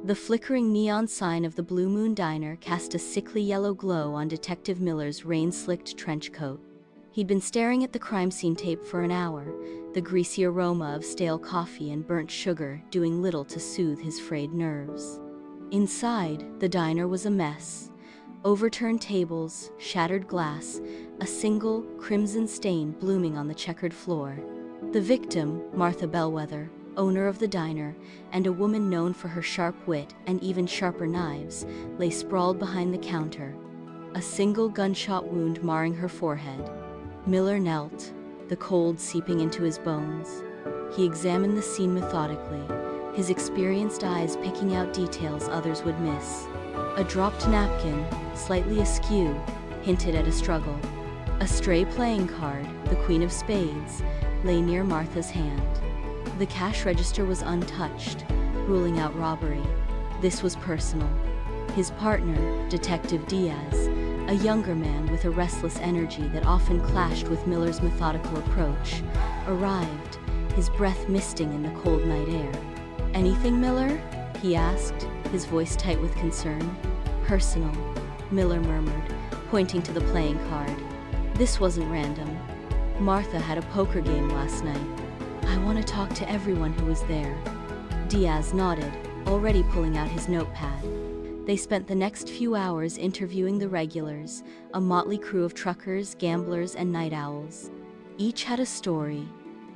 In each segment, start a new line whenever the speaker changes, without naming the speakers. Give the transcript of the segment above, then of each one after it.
The flickering neon sign of the Blue Moon Diner cast a sickly yellow glow on Detective Miller's rain-slicked trench coat. He'd been staring at the crime scene tape for an hour, the greasy aroma of stale coffee and burnt sugar doing little to soothe his frayed nerves. Inside, the diner was a mess. Overturned tables, shattered glass, a single, crimson stain blooming on the checkered floor. The victim, Martha Bellwether, owner of the diner, and a woman known for her sharp wit and even sharper knives, lay sprawled behind the counter, a single gunshot wound marring her forehead. Miller knelt, the cold seeping into his bones. He examined the scene methodically, his experienced eyes picking out details others would miss. A dropped napkin, slightly askew, hinted at a struggle. A stray playing card, the Queen of Spades, lay near Martha's hand. The cash register was untouched, ruling out robbery. This was personal. His partner, Detective Diaz, a younger man with a restless energy that often clashed with Miller's methodical approach, arrived, his breath misting in the cold night air. "Anything, Miller?" he asked, his voice tight with concern. "Personal," Miller murmured, pointing to the playing card. "This wasn't random. Martha had a poker game last night. I want to talk to everyone who was there." Diaz nodded, already pulling out his notepad. They spent the next few hours interviewing the regulars, a motley crew of truckers, gamblers, and night owls. Each had a story,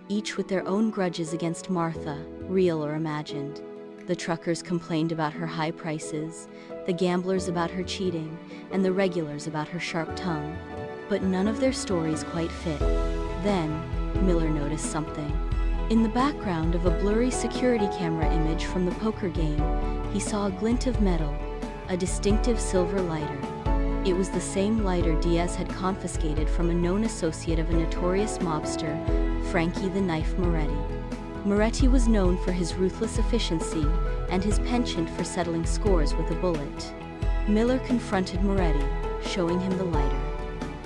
each with their own grudges against Martha, real or imagined. The truckers complained about her high prices, the gamblers about her cheating, and the regulars about her sharp tongue. But none of their stories quite fit. Then, Miller noticed something. In the background of a blurry security camera image from the poker game, he saw a glint of metal, a distinctive silver lighter. It was the same lighter Diaz had confiscated from a known associate of a notorious mobster, Frankie the Knife Moretti. Moretti was known for his ruthless efficiency and his penchant for settling scores with a bullet. Miller confronted Moretti, showing him the lighter.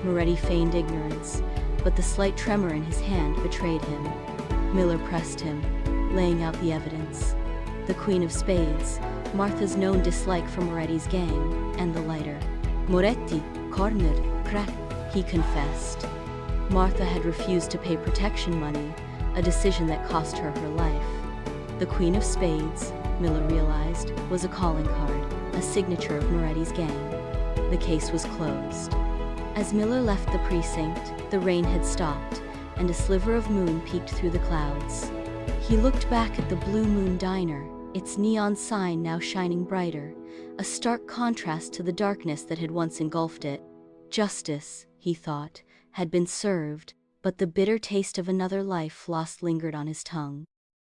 Moretti feigned ignorance, but the slight tremor in his hand betrayed him. Miller pressed him, laying out the evidence. The Queen of Spades, Martha's known dislike for Moretti's gang, and the lighter. "Moretti, cornered, crack," he confessed. Martha had refused to pay protection money, a decision that cost her her life. The Queen of Spades, Miller realized, was a calling card, a signature of Moretti's gang. The case was closed. As Miller left the precinct, the rain had stopped, and a sliver of moon peeked through the clouds. He looked back at the Blue Moon Diner, its neon sign now shining brighter, a stark contrast to the darkness that had once engulfed it. Justice, he thought, had been served, but the bitter taste of another life lost lingered on his tongue.